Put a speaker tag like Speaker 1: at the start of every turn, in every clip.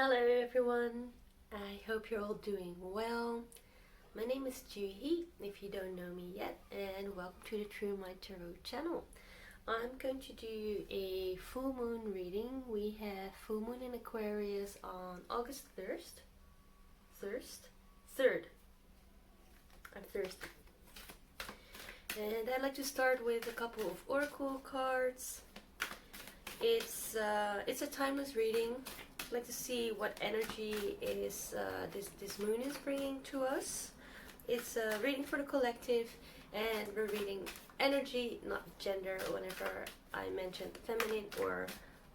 Speaker 1: Hello everyone, I hope you're all doing well. My name is Juhi, if you don't know me yet, and welcome to the True Mind Tarot channel. I'm going to do a full moon reading. We have full moon in Aquarius on August 3rd. I'm thirsty. And I'd like to start with a couple of oracle cards. It's a timeless reading. I'd like to see what energy is this moon is bringing to us. It's a reading for the collective, and we're reading energy, not gender. Whenever I mention feminine or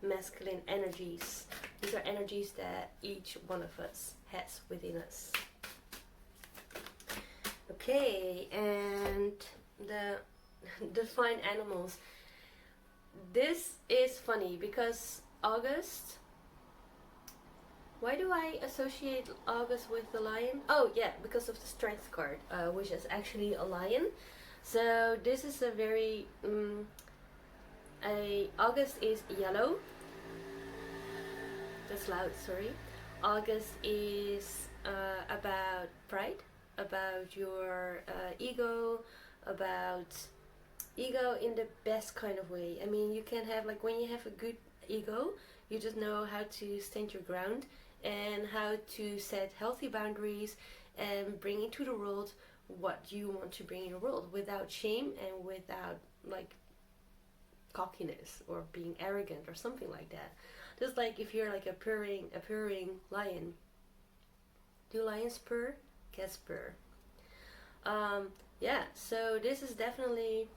Speaker 1: masculine energies, these are energies that each one of us has within us. Okay, and the defined animals. This is funny because August. Why do I associate August with the lion? Oh yeah, because of the strength card, which is actually a lion. So this is a very August is yellow. That's loud. Sorry. August is about pride, about your ego, about ego in the best kind of way. I mean, you can have, like, when you have a good ego, you just know how to stand your ground and how to set healthy boundaries and bring into the world what you want to bring in the world without shame and without, like, cockiness or being arrogant or something like that. Just like if you're like a purring lion. Do lions purr? Cats purr. Yeah, so this is definitely,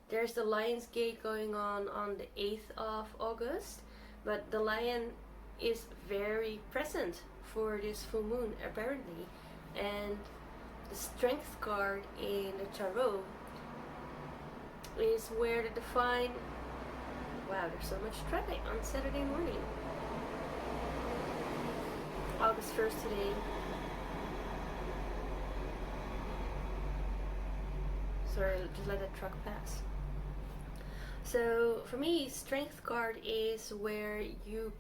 Speaker 1: there's the Lion's Gate going on the 8th of August, but the lion is very present for this full moon apparently. And the strength card in the tarot is where the divine, wow, there's so much traffic on Saturday morning, August 1st today. Sorry, just let that truck pass. So for me, strength card is where you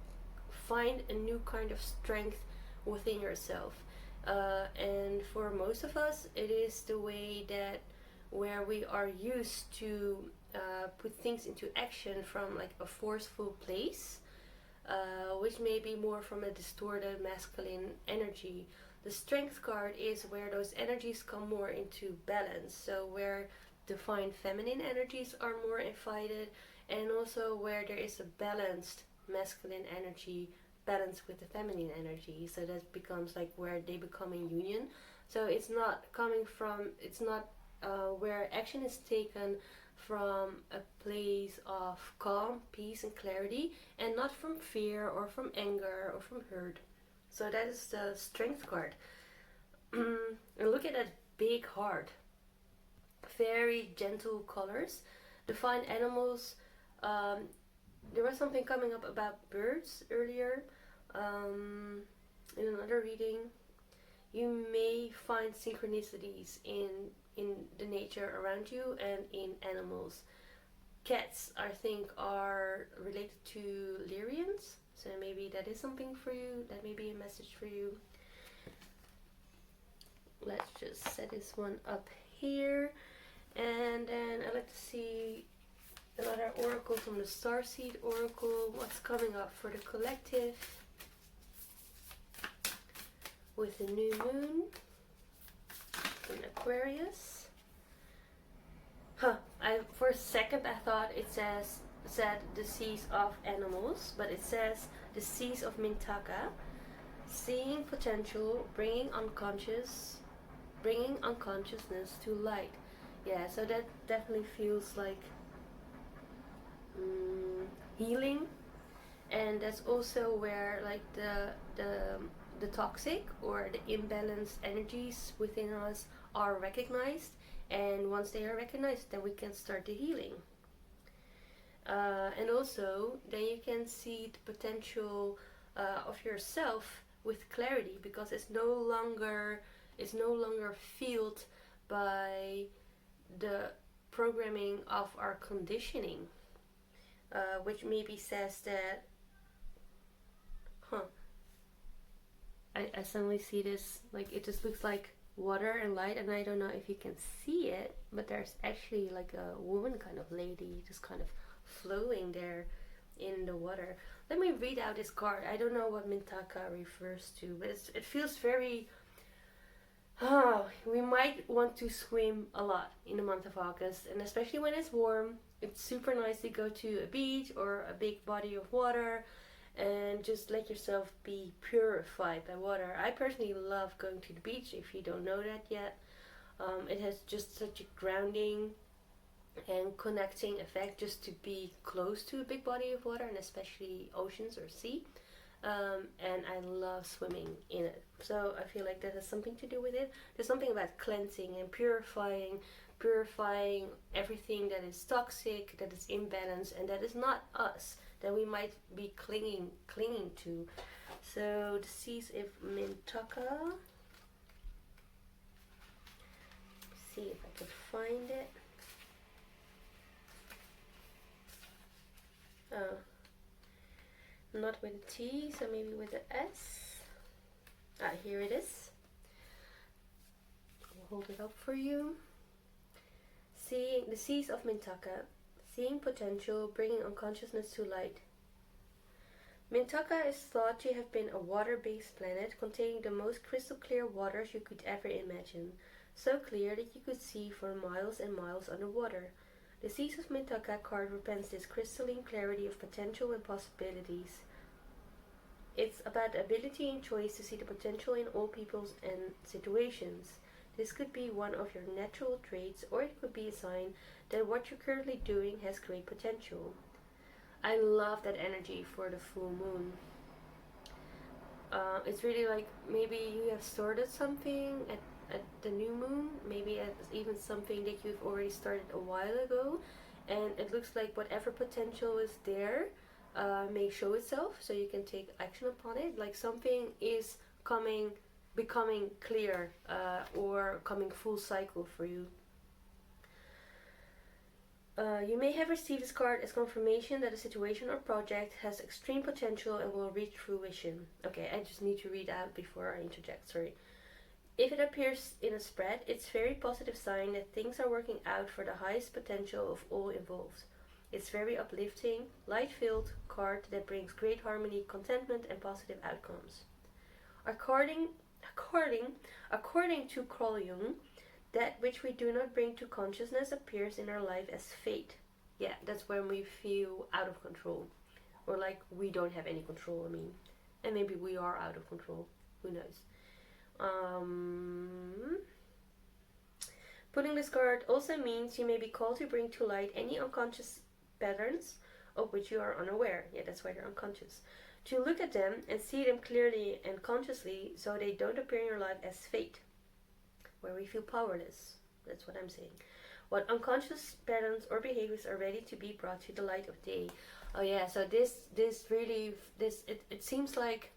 Speaker 1: find a new kind of strength within yourself, and for most of us it is the way that where we are used to put things into action from like a forceful place, which may be more from a distorted masculine energy. The strength card is where those energies come more into balance, so where defined feminine energies are more invited, and also where there is a balanced masculine energy balanced with the feminine energy, so that becomes like where they become in union. So it's not coming from, it's not where action is taken from a place of calm, peace and clarity, and not from fear or from anger or from hurt. So that is the strength card. And look at that big heart, very gentle colors, defined animals. There was something coming up about birds earlier in another reading. You may find synchronicities in the nature around you and in animals. Cats, I think, are related to Lyrians, so maybe that is something for you. That may be a message for you. Let's just set this one up here, and then I'd like to see another oracle from the Starseed Oracle. What's coming up for the collective with the new moon in Aquarius? For a second I thought it said the seas of animals, but it says the seas of Mintaka, seeing potential, bringing unconsciousness to light. Yeah, so that definitely feels like healing, and that's also where like the toxic or the imbalanced energies within us are recognized, and once they are recognized, then we can start the healing. And also then you can see the potential of yourself with clarity, because it's no longer fueled by the programming of our conditioning, which maybe says that I suddenly see this, like it just looks like water and light, and I don't know if you can see it, but there's actually like a woman kind of lady just kind of flowing there in the water. Let me read out this card. I don't know what Mintaka refers to, but it feels very... Oh, we might want to swim a lot in the month of August, and especially when it's warm. It's super nice to go to a beach or a big body of water and just let yourself be purified by water. I personally love going to the beach, if you don't know that yet. It has just such a grounding and connecting effect just to be close to a big body of water, and especially oceans or sea. And I love swimming in it. So I feel like that has something to do with it. There's something about cleansing and purifying everything that is toxic, that is imbalanced, and that is not us, that we might be clinging to. So the seas of Mintaka. See if I can find it. Oh. Not with a T, so maybe with a S. Ah, here it is. I'll hold it up for you. Seeing the seas of Mintaka. Seeing potential, bringing unconsciousness to light. Mintaka is thought to have been a water-based planet containing the most crystal clear waters you could ever imagine. So clear that you could see for miles and miles underwater. The Seas of Mintaka card represents this crystalline clarity of potential and possibilities. It's about the ability and choice to see the potential in all peoples and situations. This could be one of your natural traits, or it could be a sign that what you're currently doing has great potential. I love that energy for the full moon. It's really like maybe you have started something at the new moon, maybe it's even something that you've already started a while ago, and it looks like whatever potential is there may show itself, so you can take action upon it. Like something is becoming clear, or coming full cycle for you. You may have received this card as confirmation that a situation or project has extreme potential and will reach fruition. Okay, I just need to read out before I interject, sorry. If it appears in a spread, it's a very positive sign that things are working out for the highest potential of all involved. It's very uplifting, light-filled card that brings great harmony, contentment, and positive outcomes. According to Carl Jung, that which we do not bring to consciousness appears in our life as fate. Yeah, that's when we feel out of control. Or like we don't have any control, I mean. And maybe we are out of control. Who knows? Pulling this card also means you may be called to bring to light any unconscious patterns of which you are unaware. Yeah, that's why you're unconscious. To look at them and see them clearly and consciously so they don't appear in your life as fate, where we feel powerless. That's what I'm saying. What unconscious patterns or behaviors are ready to be brought to the light of day. Oh yeah, so it seems like,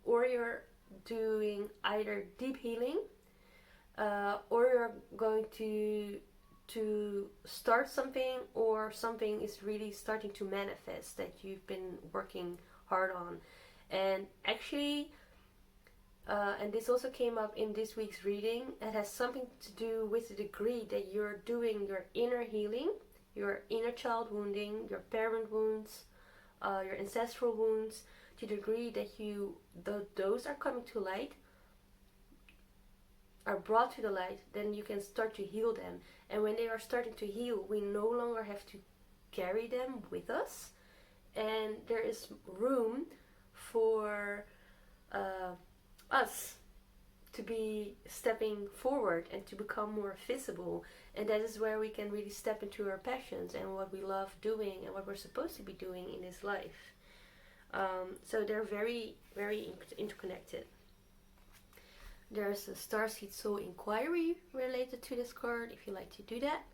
Speaker 1: or you're doing either deep healing, or you're going to start something, or something is really starting to manifest that you've been working hard on. And actually, and this also came up in this week's reading, it has something to do with the degree that you're doing your inner healing, your inner child wounding, your parent wounds, your ancestral wounds, to the degree that those are coming to light, are brought to the light, then you can start to heal them. And when they are starting to heal, we no longer have to carry them with us, and there is room for us to be stepping forward and to become more visible. And that is where we can really step into our passions and what we love doing and what we're supposed to be doing in this life. So they're very, very interconnected. There's a Starseed Soul Inquiry related to this card, if you like to do that.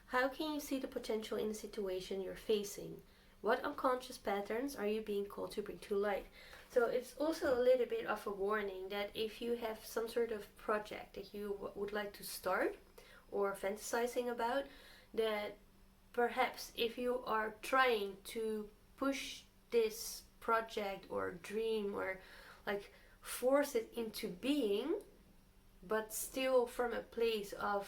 Speaker 1: How can you see the potential in the situation you're facing? What unconscious patterns are you being called to bring to light? So it's also a little bit of a warning that if you have some sort of project that you would like to start or fantasizing about, that perhaps if you are trying to push this project or dream or like force it into being, but still from a place of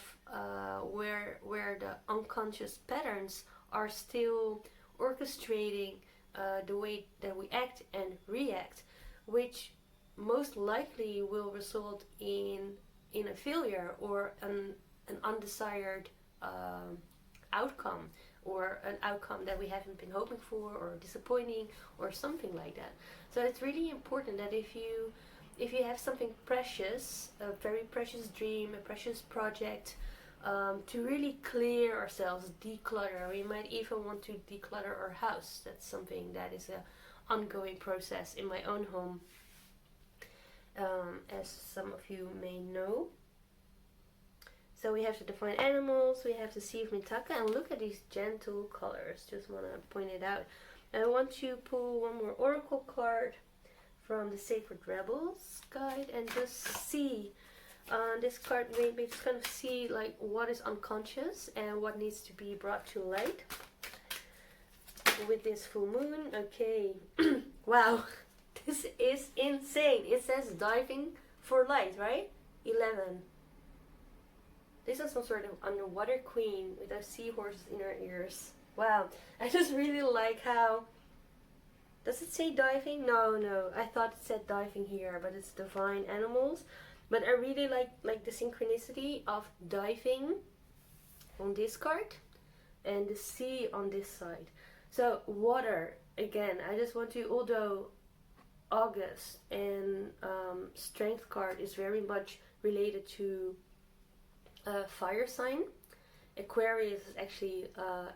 Speaker 1: where the unconscious patterns are still orchestrating the way that we act and react, which most likely will result in a failure or an undesired outcome, or an outcome that we haven't been hoping for, or disappointing, or something like that. So it's really important that if you have something precious, a very precious dream, a precious project, to really clear ourselves, declutter. We might even want to declutter our house. That's something that is an ongoing process in my own home, as some of you may know. So we have to define animals, we have to see if Mitaka, and look at these gentle colors. Just want to point it out. I want to pull one more oracle card from the Sacred Rebels guide and just see this card, maybe just kind of see like what is unconscious and what needs to be brought to light with this full moon. Okay. Wow, this is insane. It says diving for light, right? 11. This is some sort of underwater queen with our seahorses in her ears. Wow, I just really like how... Does it say diving? No, I thought it said diving here, but it's divine animals. But I really like the synchronicity of diving on this card and the sea on this side. So water, again, I just want to, although August and strength card is very much related to fire sign. Aquarius is actually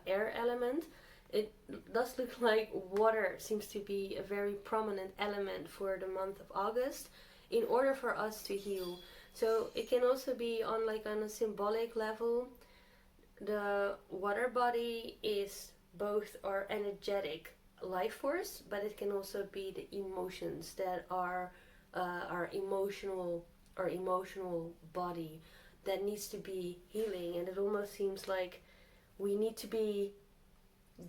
Speaker 1: air element. It does look like water seems to be a very prominent element for the month of August in order for us to heal. So it can also be on a symbolic level. The water body is both our energetic life force, but it can also be the emotions that are our emotional body that needs to be healing. And it almost seems like we need to be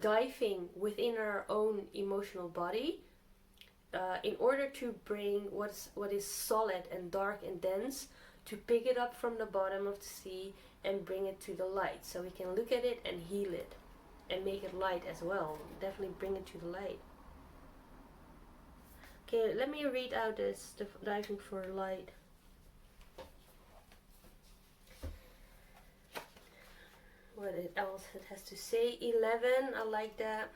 Speaker 1: diving within our own emotional body in order to bring what is solid and dark and dense, to pick it up from the bottom of the sea and bring it to the light, so we can look at it and heal it and make it light as well. Definitely bring it to the light. Okay, let me read out this diving for light. What else it has to say. 11, I like that.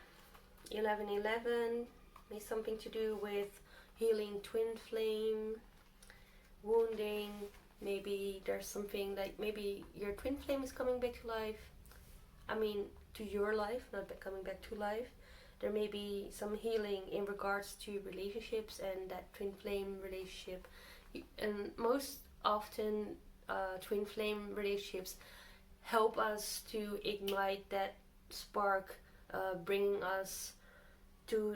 Speaker 1: 11 may something to do with healing twin flame, wounding. Maybe there's something like, maybe your twin flame is coming back to life. I mean, to your life, not coming back to life. There may be some healing in regards to relationships and that twin flame relationship. And most often, twin flame relationships help us to ignite that spark, bringing us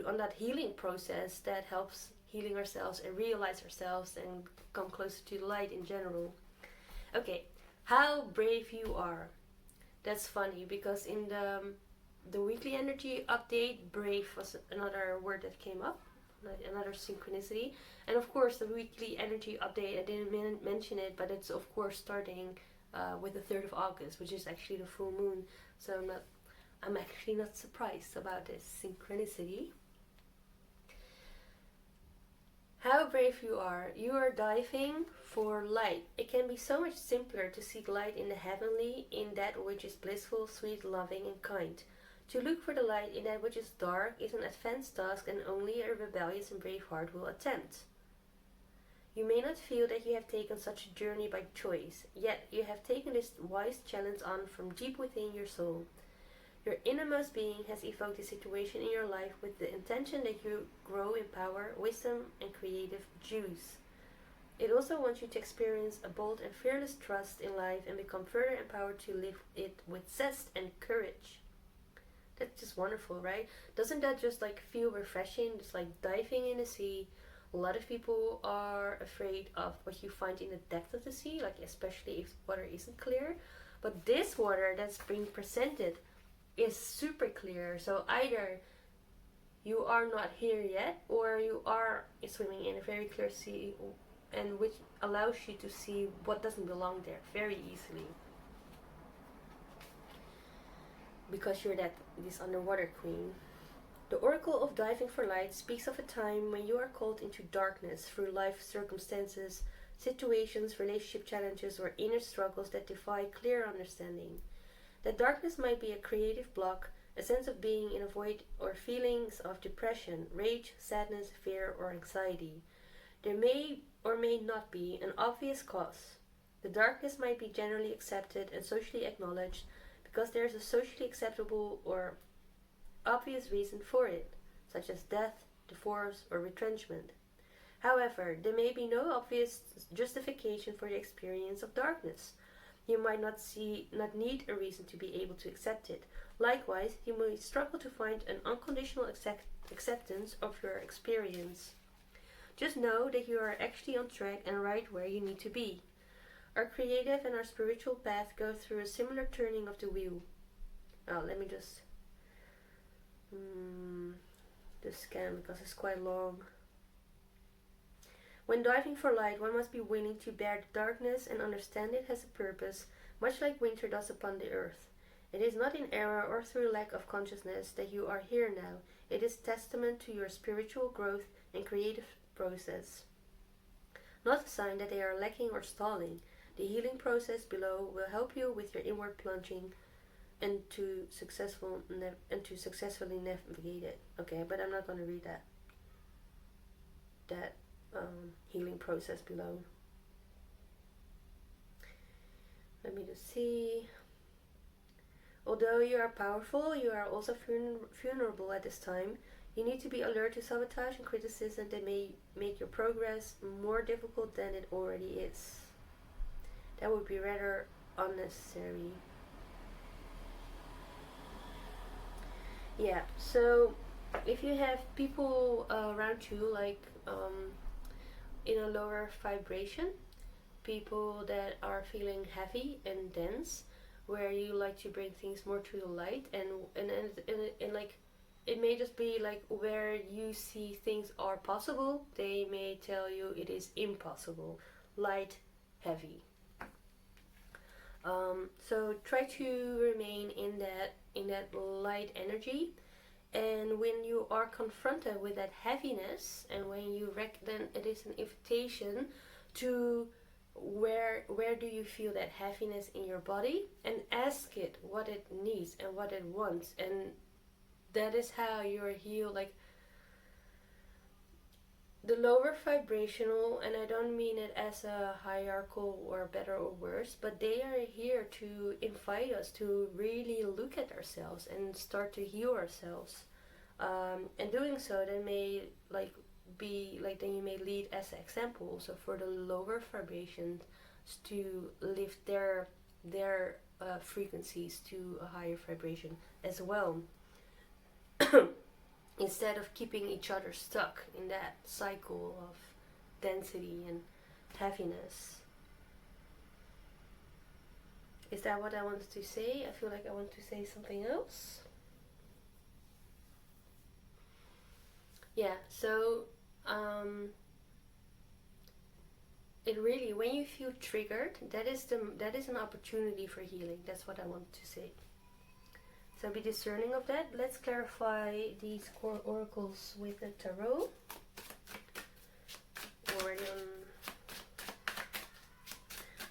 Speaker 1: on that healing process that helps healing ourselves and realize ourselves and come closer to the light in general. Okay, how brave you are. That's funny because in the weekly energy update, brave was another word that came up, another synchronicity. And of course the weekly energy update, I didn't mention it, but it's of course starting with the 3rd of August, which is actually the full moon. So I'm actually not surprised about this synchronicity. How brave you are. You are diving for light. It can be so much simpler to seek light in the heavenly, in that which is blissful, sweet, loving, and kind. To look for the light in that which is dark is an advanced task, and only a rebellious and brave heart will attempt. You may not feel that you have taken such a journey by choice, yet you have taken this wise challenge on from deep within your soul. Your innermost being has evoked a situation in your life with the intention that you grow in power, wisdom, and creative juice. It also wants you to experience a bold and fearless trust in life and become further empowered to live it with zest and courage. That's just wonderful, right? Doesn't that just feel refreshing? Just like diving in the sea. A lot of people are afraid of what you find in the depth of the sea, especially if water isn't clear. But this water that's being presented is super clear. So either you are not here yet, or you are swimming in a very clear sea, and which allows you to see what doesn't belong there very easily, because you're this underwater queen. The Oracle of Diving for Light speaks of a time when you are called into darkness through life circumstances, situations, relationship challenges, or inner struggles that defy clear understanding. That darkness might be a creative block, a sense of being in a void, or feelings of depression, rage, sadness, fear, or anxiety. There may or may not be an obvious cause. The darkness might be generally accepted and socially acknowledged because there is a socially acceptable or obvious reason for it, such as death, divorce, or retrenchment. However, there may be no obvious justification for the experience of darkness. You might not need a reason to be able to accept it. Likewise, you may struggle to find an unconditional acceptance of your experience. Just know that you are actually on track and right where you need to be. Our creative and our spiritual path go through a similar turning of the wheel. Let me just scan because it's quite long. When diving for light, one must be willing to bear the darkness and understand it has a purpose, much like winter does upon the earth. It is not in error or through lack of consciousness that you are here now. It is testament to your spiritual growth and creative process. Not a sign that they are lacking or stalling. The healing process below will help you with your inward plunging and to successfully navigate it. Okay, but I'm not going to read that healing process below. Let me just see. Although you are powerful, you are also vulnerable at this time. You need to be alert to sabotage and criticism that may make your progress more difficult than it already is. That would be rather unnecessary. Yeah, so if you have people around you like in a lower vibration, people that are feeling heavy and dense, where you like to bring things more to the light, and like it may just be like where you see things are possible, they may tell you it is impossible. Light, heavy. So try to remain in that light energy, and when you are confronted with that heaviness, and when you then it is an invitation to where do you feel that heaviness in your body, and ask it what it needs and what it wants, and that is how you're healed. Like the lower vibrational, and I don't mean it as a hierarchical or better or worse, but they are here to invite us to really look at ourselves and start to heal ourselves. And doing so, then may then you may lead as an example. So for the lower vibrations to lift their frequencies to a higher vibration as well. Instead of keeping each other stuck in that cycle of density and heaviness. Is that what I wanted to say? I feel like I want to say something else. Yeah, so it really, when you feel triggered, that is an opportunity for healing. That's what I want to say. So be discerning of that. Let's clarify these core oracles with the tarot.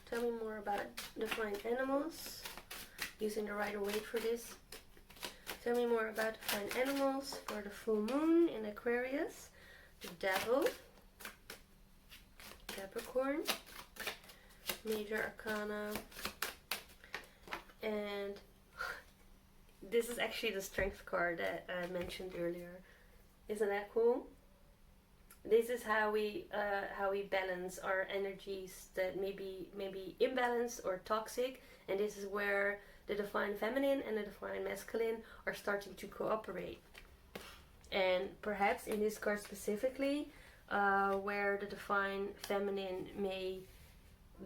Speaker 1: Tell me more about divine animals. Using the rider weight for this. Tell me more about divine animals for the full moon in Aquarius. The devil. Capricorn. Major arcana. And this is actually the strength card that I mentioned earlier. Isn't that cool? This is how we balance our energies that may be imbalanced or toxic, and this is where the divine feminine and the divine masculine are starting to cooperate. And perhaps in this card specifically, where the divine feminine may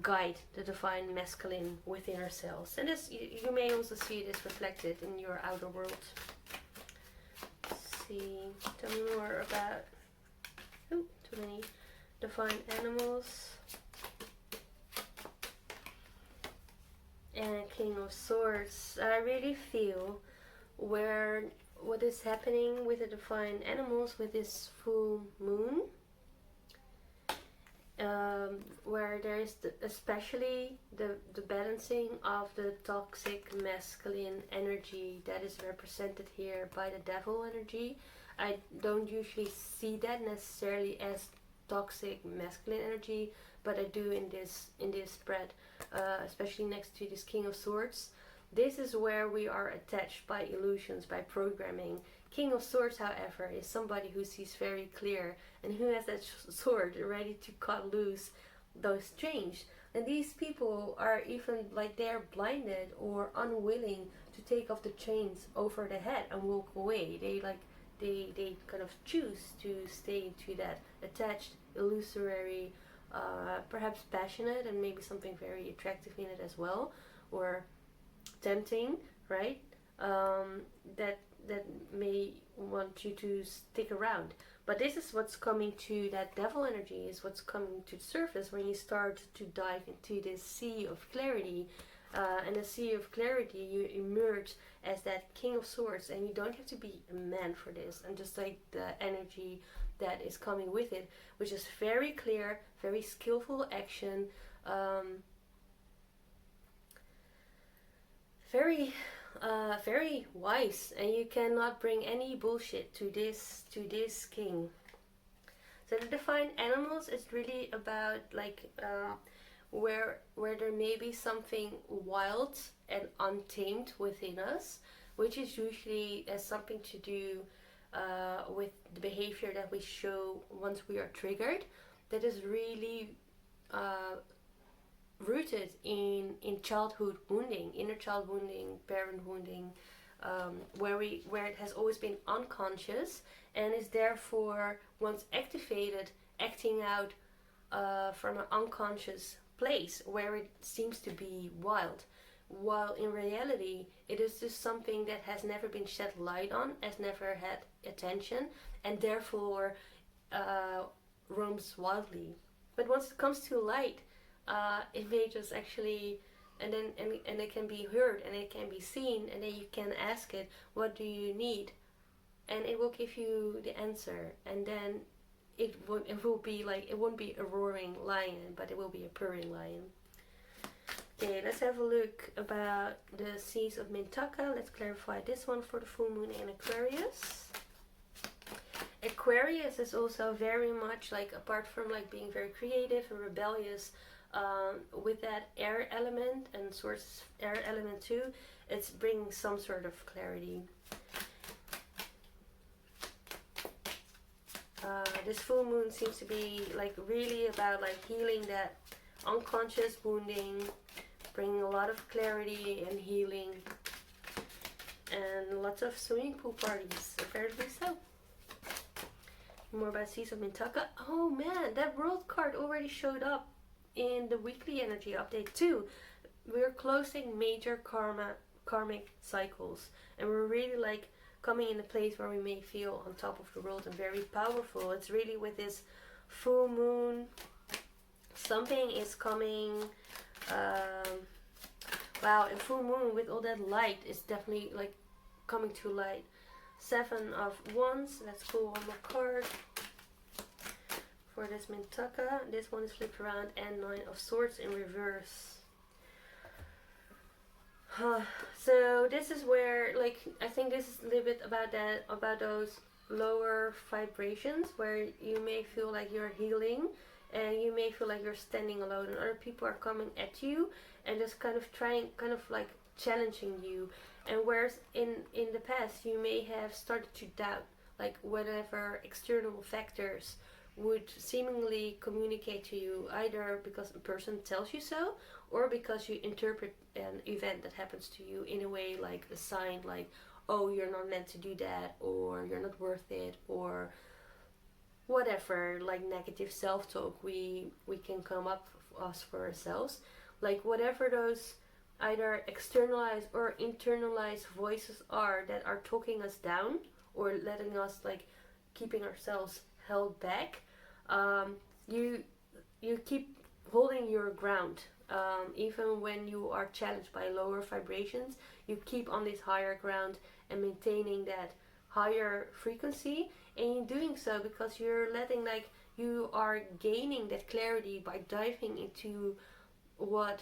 Speaker 1: guide the divine masculine within ourselves, and this you may also see this reflected in your outer world. see. Tell me more about. Oh, too many divine animals. And King of Swords. I really feel where what is happening with the divine animals with this full moon, where there is especially the balancing of the toxic masculine energy that is represented here by the devil energy. I don't usually see that necessarily as toxic masculine energy, but I do in this spread, especially next to this King of Swords. This is where we are attached by illusions, by programming. King of Swords, however, is somebody who sees very clear and who has that sword ready to cut loose those chains. And these people are even like they're blinded or unwilling to take off the chains over the head and walk away. They kind of choose to stay to that attached, illusory, perhaps passionate, and maybe something very attractive in it as well, or tempting, right? That may want you to stick around. But this is what's coming to that devil energy, is what's coming to the surface when you start to dive into this sea of clarity. And the sea of clarity, you emerge as that King of Swords, and you don't have to be a man for this. And just like the energy that is coming with it, which is very clear, very skillful action, very wise, and you cannot bring any bullshit to this king. So the divine animals is really about like where there may be something wild and untamed within us, which is usually has something to do with the behavior that we show once we are triggered. That is really rooted in childhood wounding, inner child wounding, parent wounding, where it has always been unconscious and is therefore once activated, acting out from an unconscious place where it seems to be wild, while in reality it is just something that has never been shed light on, has never had attention, and therefore roams wildly. But once it comes to light, it may just actually, and it can be heard and it can be seen, and then you can ask it, what do you need, and it will give you the answer. And then it will be like, it won't be a roaring lion, but it will be a purring lion. Okay, let's have a look about the seas of Mintaka. Let's clarify this one for the full moon in Aquarius. Aquarius is also very much like, apart from like being very creative and rebellious, with that air element, and Source's air element too, it's bringing some sort of clarity. This full moon seems to be like really about like healing that unconscious wounding, bringing a lot of clarity and healing, and lots of swimming pool parties, apparently so. More about Seas of Mintaka. Oh man, that world card already showed up in the weekly energy update too. We're closing major karmic cycles, and we're really like coming in a place where we may feel on top of the world and very powerful. It's really with this full moon, something is coming. Wow, and full moon with all that light is definitely like coming to light. 7 of Wands. Let's pull one more card for this Mintaka. This one is flipped around, and 9 of Swords in reverse. So this is where, like, I think this is a little bit about that, about those lower vibrations where you may feel like you're healing, and you may feel like you're standing alone, and other people are coming at you and just kind of trying, kind of like challenging you. And whereas in the past you may have started to doubt, like whatever external factors would seemingly communicate to you, either because a person tells you so, or because you interpret an event that happens to you in a way like a sign, like, oh, you're not meant to do that, or you're not worth it, or whatever, like negative self-talk we can come up us for ourselves. Like whatever those either externalized or internalized voices are that are talking us down or letting us like keeping ourselves held back, you keep holding your ground. Even when you are challenged by lower vibrations, you keep on this higher ground and maintaining that higher frequency. And in doing so, because you're letting like you are gaining that clarity by diving into what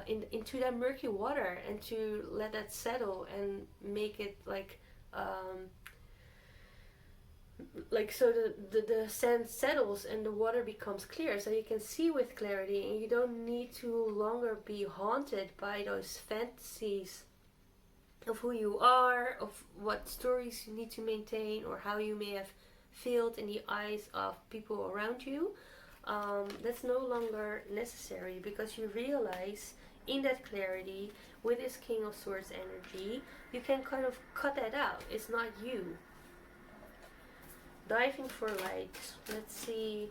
Speaker 1: into that murky water, and to let that settle and make it like so the sand settles and the water becomes clear, so you can see with clarity, and you don't need to longer be haunted by those fantasies of who you are, of what stories you need to maintain, or how you may have failed in the eyes of people around you. That's no longer necessary, because you realize in that clarity, with this King of Swords energy, you can kind of cut that out. It's not you. Diving for light. Let's see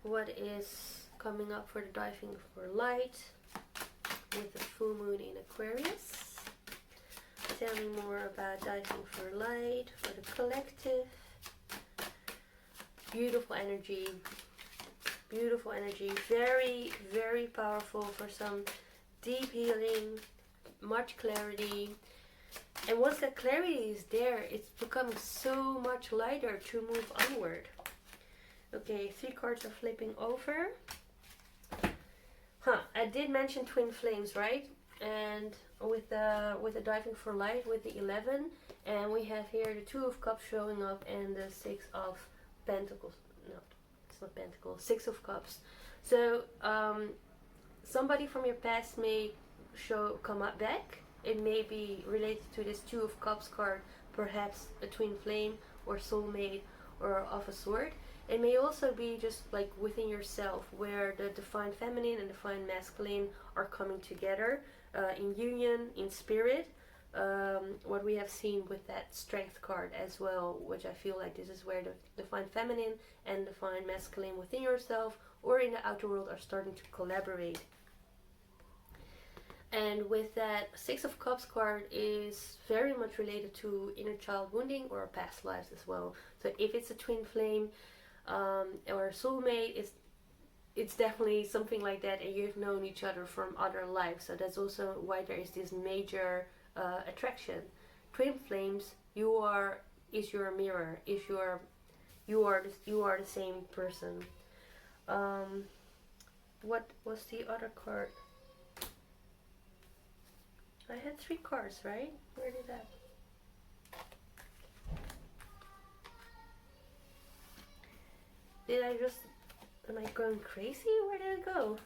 Speaker 1: what is coming up for the diving for light with the full moon in Aquarius. Tell me more about diving for light for the collective. Beautiful energy. Beautiful energy. Very, very powerful for some deep healing, much clarity. And once that clarity is there, it's becoming so much lighter to move onward. Okay, 3 cards are flipping over. I did mention twin flames, right? And with the diving for light with the 11, and we have here the 2 of cups showing up and the 6 of pentacles. No, it's not pentacles. 6 of cups. So somebody from your past may come up back. It may be related to this 2 of cups card, perhaps a twin flame or soulmate or of a sort. It may also be just like within yourself, where the divine feminine and divine masculine are coming together in union, in spirit. What we have seen with that strength card as well, which I feel like this is where the divine feminine and divine masculine within yourself or in the outer world are starting to collaborate. And with that 6 of Cups card is very much related to inner child wounding or past lives as well. So if it's a twin flame or a soulmate, it's definitely something like that, and you've known each other from other lives. So that's also why there is this major attraction. Twin flames, is your mirror, you are the same person. What was the other card? I had 3 cards, right? Where did that? Am I going crazy? Where did it go?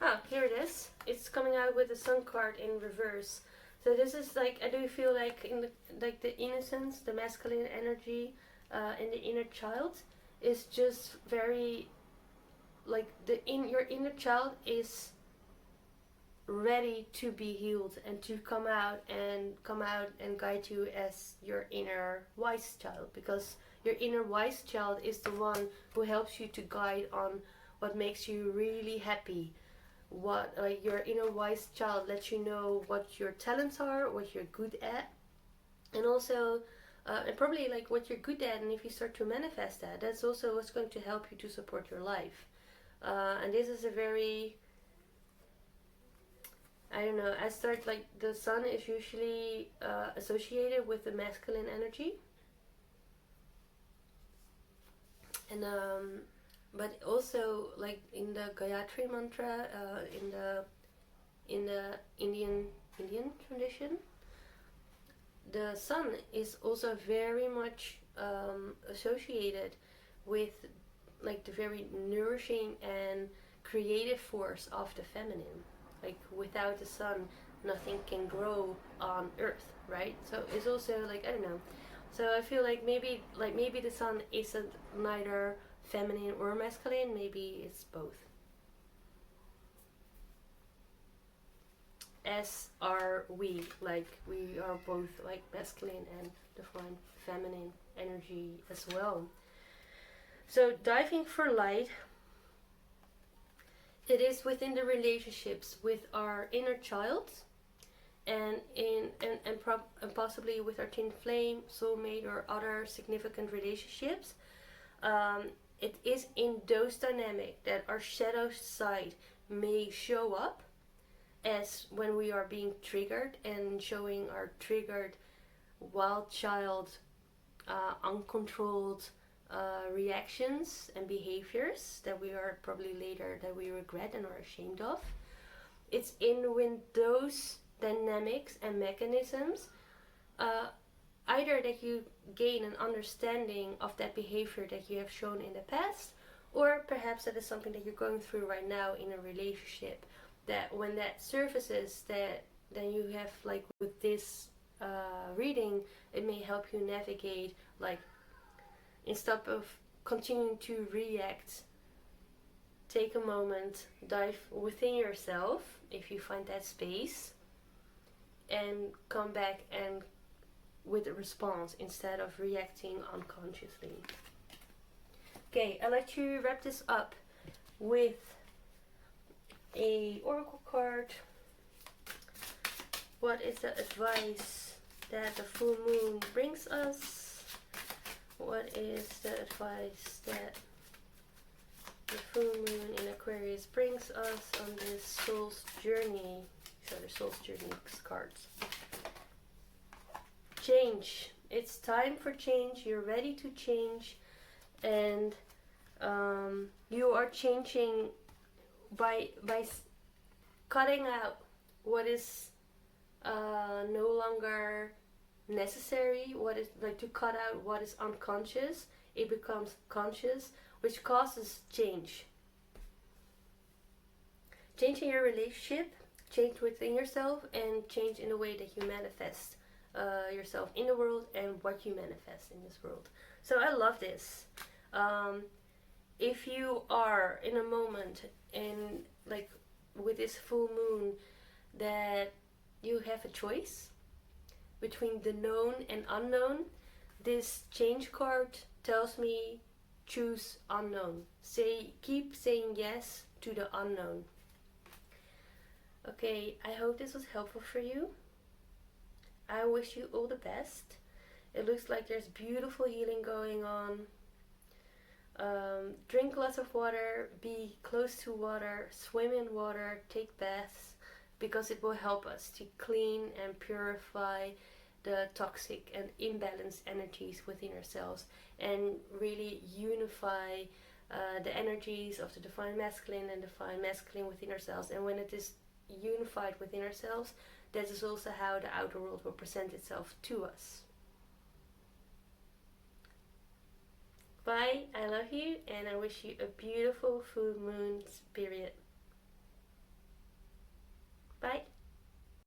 Speaker 1: Ah, here it is. It's coming out with the Sun card in reverse. So this is like, I do feel like in the innocence, the masculine energy, and the inner child is just very like your inner child is ready to be healed and to come out and guide you as your inner wise child, because your inner wise child is the one who helps you to guide on what makes you really happy. What your inner wise child lets you know what your talents are, what you're good at, and also and probably like what you're good at, and if you start to manifest that, that's also what's going to help you to support your life. And this is a very, I don't know, like the sun is usually associated with the masculine energy, and but also like in the Gayatri mantra, in the Indian tradition, the sun is also very much associated with like the very nourishing and creative force of the feminine. Like without the sun, nothing can grow on earth, right? So it's also like, I don't know. So I feel like maybe the sun isn't neither feminine or masculine, maybe it's both. As are we, like we are both like masculine and divine feminine energy as well. So diving for light, It is within the relationships with our inner child, and and possibly with our twin flame, soulmate, or other significant relationships. It is in those dynamics that our shadow side may show up, as when we are being triggered and showing our triggered wild child, uncontrolled reactions and behaviors that we are probably later that we regret and are ashamed of. It's in when those dynamics and mechanisms, either that you gain an understanding of that behavior that you have shown in the past, or perhaps that is something that you're going through right now in a relationship, that when that surfaces, that then you have, like with this reading, it may help you navigate, like, instead of continuing to react, take a moment, dive within yourself if you find that space, and come back and with a response instead of reacting unconsciously. Okay, I'll let you wrap this up with a oracle card. What is the advice that the full moon brings us? What is the advice that the full moon in Aquarius brings us on this soul's journey? These are the soul's journey cards. Change. It's time for change. You're ready to change, and you are changing by cutting out what is no longer necessary. What is, like, to cut out what is unconscious, it becomes conscious, which causes change. Change in your relationship, change within yourself, and change in the way that you manifest yourself in the world and what you manifest in this world. So I love this. If you are in a moment, and like with this full moon, that you have a choice between the known and unknown, this change card tells me choose unknown. Keep saying yes to the unknown. Okay, I hope this was helpful for you. I wish you all the best. It looks like there's beautiful healing going on. Drink lots of water, be close to water, swim in water, take baths, because it will help us to clean and purify the toxic and imbalanced energies within ourselves, and really unify the energies of the divine masculine and divine masculine within ourselves. And when it is unified within ourselves, that is also how the outer world will present itself to us. Bye, I love you, and I wish you a beautiful full moon period.